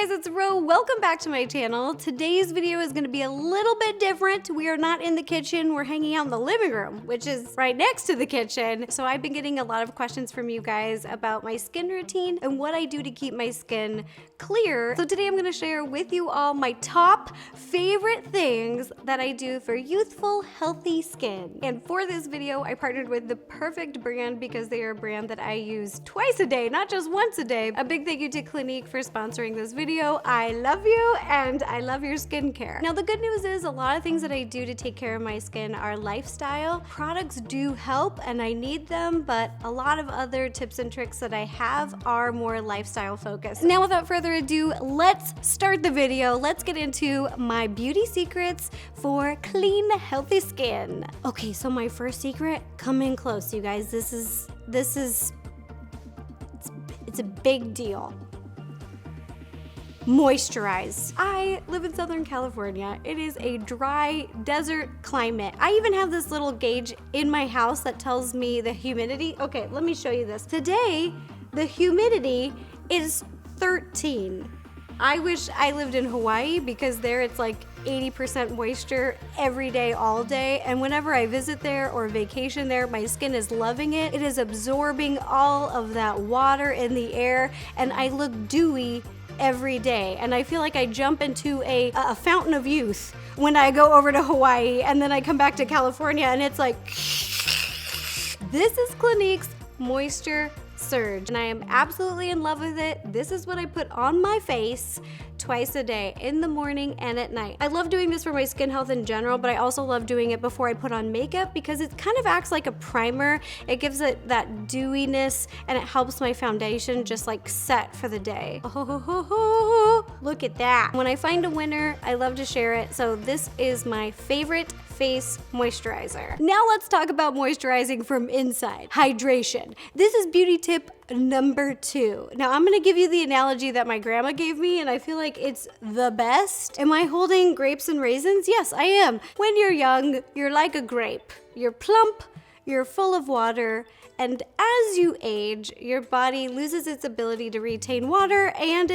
guys, it's Ro. Welcome back to my channel. Today's video is going to be a little bit different. We are not in the kitchen. We're hanging out in the living room, which is right next to the kitchen. So I've been getting a lot of questions from you guys about my skin routine and what I do to keep my skin clear. So today I'm going to share with you all my top favorite things that I do for youthful, healthy skin. And for this video, I partnered with the perfect brand because they are a brand that I use twice a day, not just once a day. A big thank you to Clinique for sponsoring this video. I love you and I love your skincare. Now the good news is a lot of things that I do to take care of my skin are lifestyle. Products do help and I need them, but a lot of other tips and tricks that I have are more lifestyle focused. Now without further ado, let's start the video. Let's get into my beauty secrets for clean, healthy skin. Okay, so my first secret, come in close, you guys. It's a big deal. Moisturize. I live in Southern California. It is a dry desert climate. I even have this little gauge in my house that tells me the humidity. Okay, let me show you this. Today, the humidity is 13. I wish I lived in Hawaii because there it's like 80% moisture every day, all day. And whenever I visit there or vacation there, my skin is loving it. It is absorbing all of that water in the air and I look dewy every day. And I feel like I jump into a fountain of youth when I go over to Hawaii and then I come back to California and it's like, this is Clinique's Moisture Surge and I am absolutely in love with it. This is what I put on my face twice a day, in the morning and at night. I love doing this for my skin health in general, but I also love doing it before I put on makeup because it kind of acts like a primer. It gives it that dewiness and it helps my foundation just like set for the day. Oh, look at that. When I find a winner, I love to share it. So this is my favorite face moisturizer. Now let's talk about moisturizing from inside. Hydration. This is beauty tip number 2. Now I'm gonna give you the analogy that my grandma gave me and I feel like it's the best. Am I holding grapes and raisins? Yes, I am. When you're young, you're like a grape. You're plump, you're full of water, and as you age, your body loses its ability to retain water and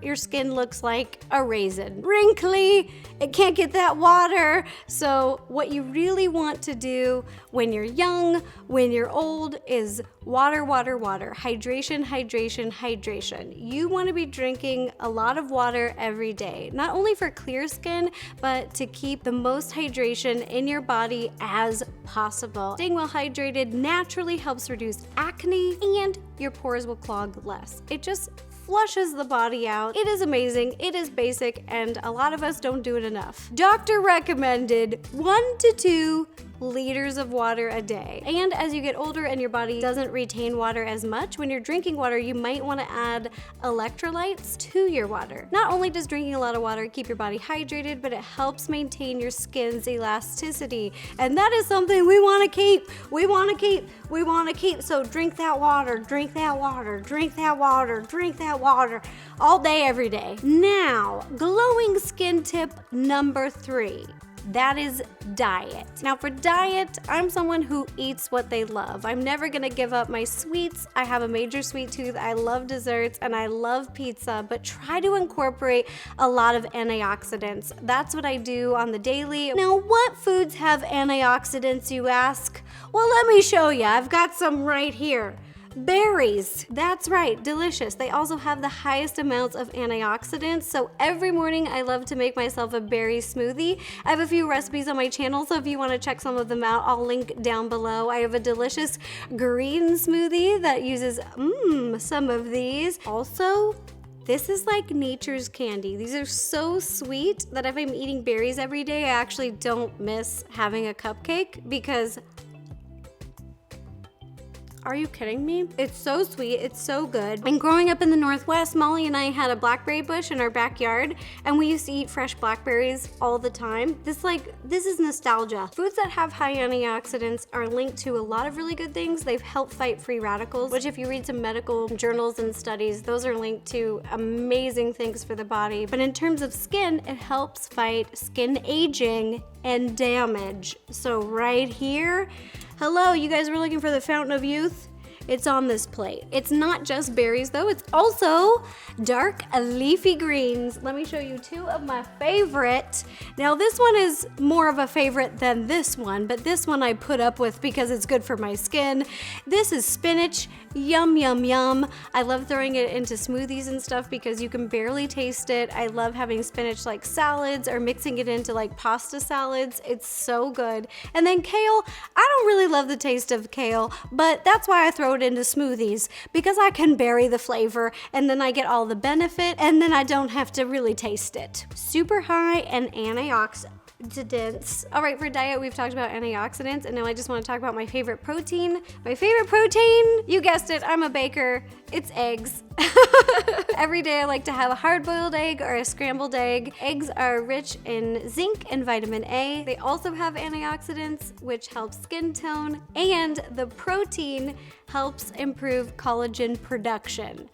your skin looks like a raisin. Wrinkly, it can't get that water. So what you really want to do when you're young, when you're old is water, water, water. Hydration, hydration, hydration. You want to be drinking a lot of water every day, not only for clear skin, but to keep the most hydration in your body as possible. Staying well hydrated naturally helps reduce acne and your pores will clog less. It just flushes the body out. It is amazing, it is basic, and a lot of us don't do it enough. Doctor recommended 1 to 2 liters of water a day. And as you get older and your body doesn't retain water as much, when you're drinking water, you might want to add electrolytes to your water. Not only does drinking a lot of water keep your body hydrated, but it helps maintain your skin's elasticity. And that is something we want to keep. We want to keep. We want to keep. So drink that water, drink that water, drink that water, drink that water all day, every day. Now, glowing skin tip number 3. That is diet. Now for diet, I'm someone who eats what they love. I'm never gonna give up my sweets. I have a major sweet tooth. I love desserts and I love pizza, but try to incorporate a lot of antioxidants. That's what I do on the daily. Now, what foods have antioxidants, you ask? Well, let me show you. I've got some right here. Berries, that's right, delicious. They also have the highest amounts of antioxidants. So every morning I love to make myself a berry smoothie. I have a few recipes on my channel, so if you want to check some of them out, I'll link down below. I have a delicious green smoothie that uses some of these. Also, this is like nature's candy. These are so sweet that if I'm eating berries every day, I actually don't miss having a cupcake because are you kidding me? It's so sweet, it's so good. And growing up in the Northwest, Molly and I had a blackberry bush in our backyard and we used to eat fresh blackberries all the time. This is nostalgia. Foods that have high antioxidants are linked to a lot of really good things. They've helped fight free radicals, which if you read some medical journals and studies, those are linked to amazing things for the body. But in terms of skin, it helps fight skin aging and damage. So right here, hello, you guys were looking for the fountain of youth? it's on this plate. It's not just berries though, it's also dark leafy greens. Let me show you two of my favorite. Now this one is more of a favorite than this one, but this one I put up with because it's good for my skin. This is spinach. Yum, yum, yum. I love throwing it into smoothies and stuff because you can barely taste it. I love having spinach like salads or mixing it into like pasta salads. It's so good. And then kale, I don't really love the taste of kale, but that's why I throw it into smoothies, because I can bury the flavor and then I get all the benefit and then I don't have to really taste it. Super high in antioxidants. All right, for diet, we've talked about antioxidants, and now I just want to talk about my favorite protein. My favorite protein, you guessed it, I'm a baker. It's eggs. Every day I like to have a hard-boiled egg or a scrambled egg. Eggs are rich in zinc and vitamin A. They also have antioxidants, which helps skin tone, and the protein helps improve collagen production.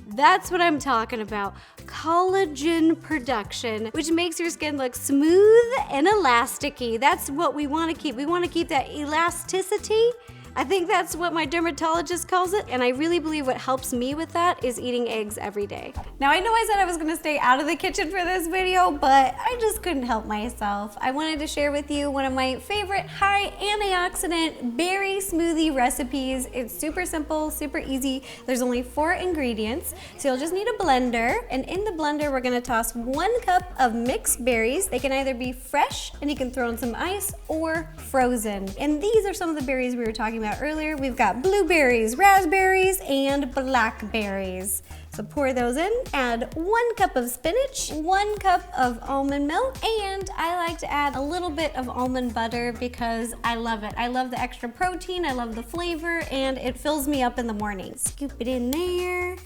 That's what I'm talking about. Collagen production, which makes your skin look smooth and elasticy. That's what we want to keep. We want to keep that elasticity. I think that's what my dermatologist calls it, and I really believe what helps me with that is eating eggs every day. Now, I know I said I was gonna stay out of the kitchen for this video, but I just couldn't help myself. I wanted to share with you one of my favorite high antioxidant berry smoothie recipes. It's super simple, super easy. There's only 4 ingredients, so you'll just need a blender, and in the blender, we're gonna toss 1 cup of mixed berries. They can either be fresh, and you can throw in some ice, or frozen. And these are some of the berries we were talking about earlier. We've got blueberries, raspberries, and blackberries. So pour those in, add 1 cup of spinach, 1 cup of almond milk, and I like to add a little bit of almond butter because I love it. I love the extra protein, I love the flavor, and it fills me up in the morning. Scoop it in there.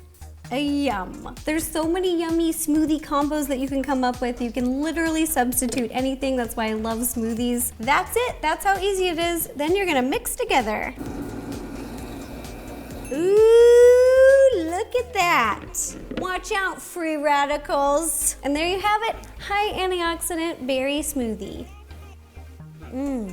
Yum. There's so many yummy smoothie combos that you can come up with. You can literally substitute anything. That's why I love smoothies. That's it. That's how easy it is. Then you're gonna mix together. Ooh, look at that. Watch out, free radicals. And there you have it, high antioxidant berry smoothie.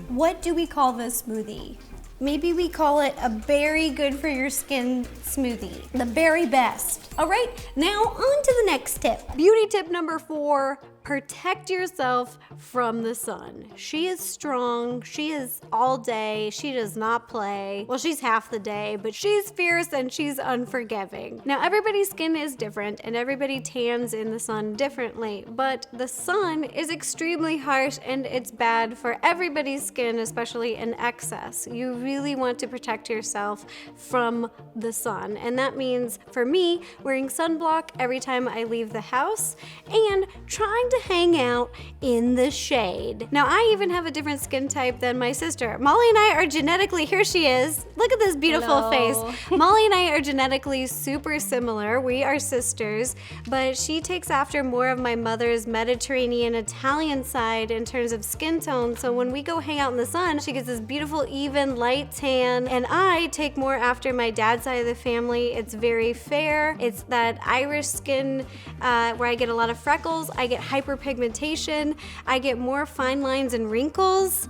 What do we call this smoothie? Maybe we call it a berry good for your skin smoothie. The berry best. All right, now on to the next tip. Beauty tip number 4, protect yourself from the sun. She is strong, she is all day, she does not play. Well, she's half the day, but she's fierce and she's unforgiving. Now, everybody's skin is different and everybody tans in the sun differently, but the sun is extremely harsh and it's bad for everybody's skin, especially in excess. You really want to protect yourself from the sun, and that means, for me, wearing sunblock every time I leave the house and trying to hang out in the shade. Now, I even have a different skin type than my sister. Molly and I are genetically, here she is. Look at this beautiful face. Molly and I are genetically super similar. We are sisters, but she takes after more of my mother's Mediterranean Italian side in terms of skin tone. So when we go hang out in the sun, she gets this beautiful, even, light tan, and I take more after my dad's side of the family. It's very fair. It's that Irish skin where I get a lot of freckles. I get hyperpigmentation. I get more fine lines and wrinkles.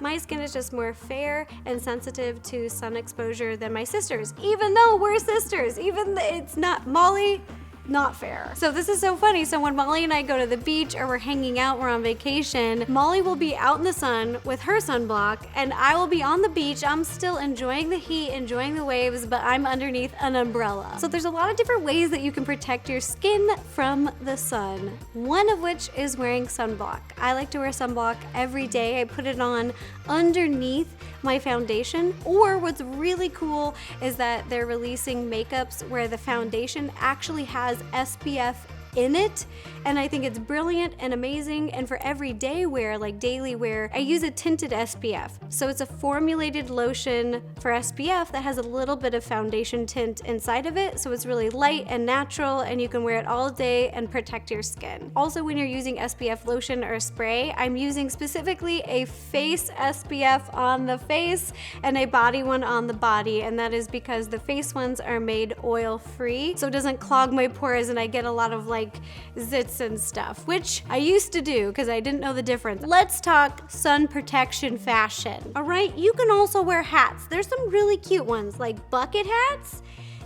My skin is just more fair and sensitive to sun exposure than my sister's, even though we're sisters. Even it's not Molly. Not fair. So this is so funny. So when Molly and I go to the beach or we're hanging out, we're on vacation, Molly will be out in the sun with her sunblock and I will be on the beach. I'm still enjoying the heat, enjoying the waves, but I'm underneath an umbrella. So there's a lot of different ways that you can protect your skin from the sun. One of which is wearing sunblock. I like to wear sunblock every day. I put it on underneath my foundation, or what's really cool is that they're releasing makeups where the foundation actually has SPF in it, and I think it's brilliant and amazing. And for everyday wear, like daily wear, I use a tinted SPF. So it's a formulated lotion for SPF that has a little bit of foundation tint inside of it, so it's really light and natural, and you can wear it all day and protect your skin. Also, when you're using SPF lotion or spray, I'm using specifically a face SPF on the face and a body one on the body, and that is because the face ones are made oil-free, so it doesn't clog my pores and I get a lot of like like zits and stuff, which I used to do because I didn't know the difference. Let's talk sun protection fashion. All right, you can also wear hats. There's some really cute ones like bucket hats.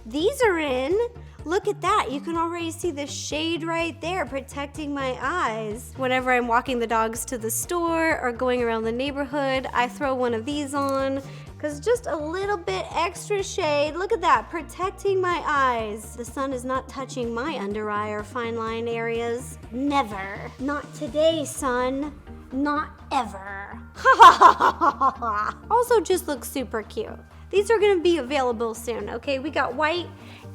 These are in. Look at that, you can already see the shade right there protecting my eyes. Whenever I'm walking the dogs to the store or going around the neighborhood, I throw one of these on because just a little bit extra shade. Look at that, protecting my eyes. The sun is not touching my under eye or fine line areas. Never. Not today, sun. Not ever. Also just looks super cute. These are gonna be available soon, okay? We got white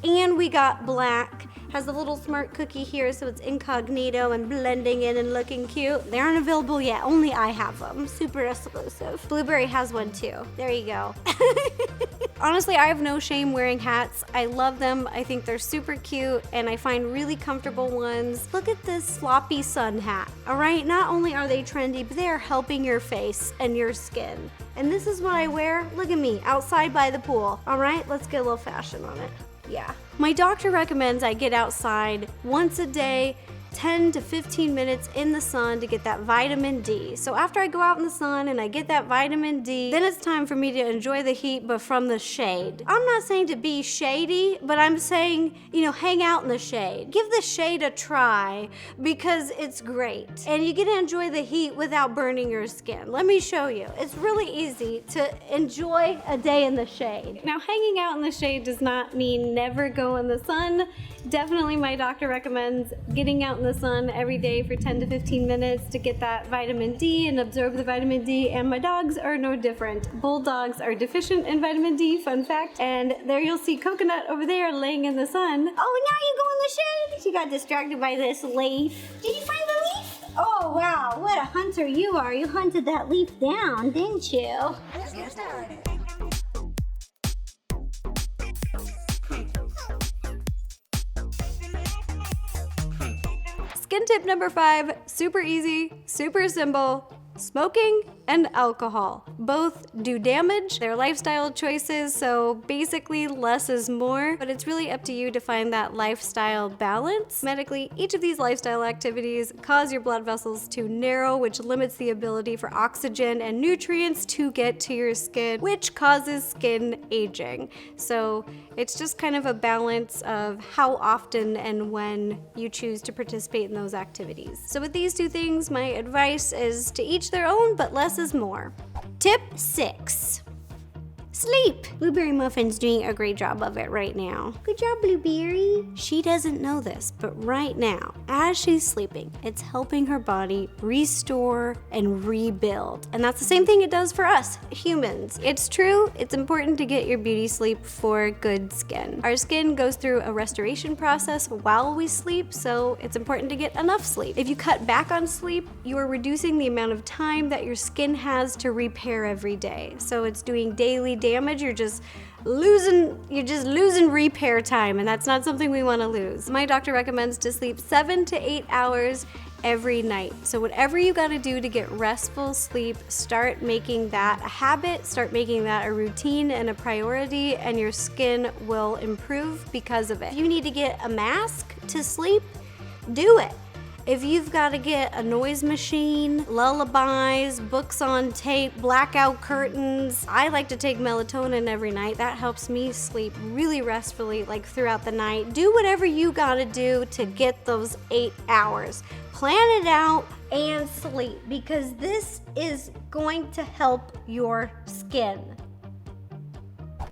and we got black. Has a little smart cookie here so it's incognito and blending in and looking cute. They aren't available yet, only I have them. Super exclusive. Blueberry has one too. There you go. Honestly, I have no shame wearing hats. I love them. I think they're super cute and I find really comfortable ones. Look at this floppy sun hat, all right? Not only are they trendy, but they are helping your face and your skin. And this is what I wear, look at me, outside by the pool. All right, let's get a little fashion on it. Yeah. My doctor recommends I get outside once a day, 10 to 15 minutes in the sun to get that vitamin D. So after I go out in the sun and I get that vitamin D, then it's time for me to enjoy the heat, but from the shade. I'm not saying to be shady, but I'm saying, you know, hang out in the shade. Give the shade a try because it's great. And you get to enjoy the heat without burning your skin. Let me show you. It's really easy to enjoy a day in the shade. Now, hanging out in the shade does not mean never go in the sun. Definitely my doctor recommends getting out in the sun every day for 10 to 15 minutes to get that vitamin D and absorb the vitamin D, and my dogs are no different. Bulldogs are deficient in vitamin D, fun fact, and there you'll see Coconut over there laying in the sun. Oh, now you go in the shade. She got distracted by this leaf. Did you find the leaf? Oh wow, what a hunter you are. You hunted that leaf down, didn't you? Let's get started. Skin tip number 5, super easy, super simple. Smoking and alcohol. Both do damage. They're lifestyle choices, so basically less is more, but it's really up to you to find that lifestyle balance. Medically, each of these lifestyle activities cause your blood vessels to narrow, which limits the ability for oxygen and nutrients to get to your skin, which causes skin aging. So it's just kind of a balance of how often and when you choose to participate in those activities. So with these two things, my advice is to each their own, but less is more. Tip 6. Sleep. Blueberry Muffin's doing a great job of it right now. Good job, Blueberry. She doesn't know this, but right now, as she's sleeping, it's helping her body restore and rebuild. And that's the same thing it does for us, humans. It's true, it's important to get your beauty sleep for good skin. Our skin goes through a restoration process while we sleep, so it's important to get enough sleep. If you cut back on sleep, you are reducing the amount of time that your skin has to repair every day. So it's doing daily damage. You're just losing repair time, and that's not something we want to lose. My doctor recommends to sleep 7 to 8 hours every night. So whatever you got to do to get restful sleep, start making that a habit, start making that a routine and a priority, and your skin will improve because of it. If you need to get a mask to sleep, do it. If you've got to get a noise machine, lullabies, books on tape, blackout curtains, I like to take melatonin every night. That helps me sleep really restfully, like throughout the night. Do whatever you gotta do to get those 8 hours. Plan it out and sleep, because this is going to help your skin.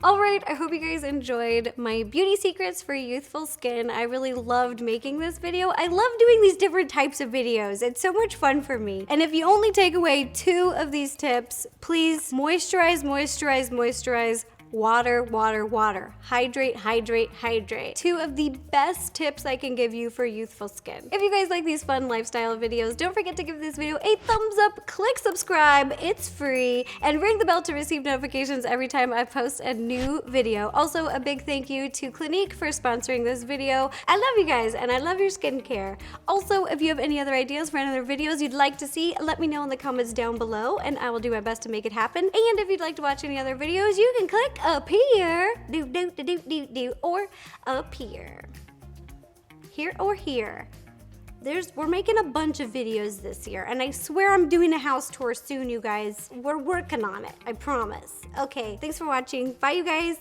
Alright, I hope you guys enjoyed my beauty secrets for youthful skin. I really loved making this video. I love doing these different types of videos. It's so much fun for me. And if you only take away 2 of these tips, please moisturize, moisturize, moisturize. Water, water, water. Hydrate, hydrate, hydrate. 2 of the best tips I can give you for youthful skin. If you guys like these fun lifestyle videos, don't forget to give this video a thumbs up, click subscribe, it's free, and ring the bell to receive notifications every time I post a new video. Also, a big thank you to Clinique for sponsoring this video. I love you guys, and I love your skincare. Also, if you have any other ideas for other videos you'd like to see, let me know in the comments down below, and I will do my best to make it happen. And if you'd like to watch any other videos, you can click up here, or up here. Here or here. We're making a bunch of videos this year, and I swear I'm doing a house tour soon, you guys. We're working on it, I promise. Okay, thanks for watching. Bye, you guys.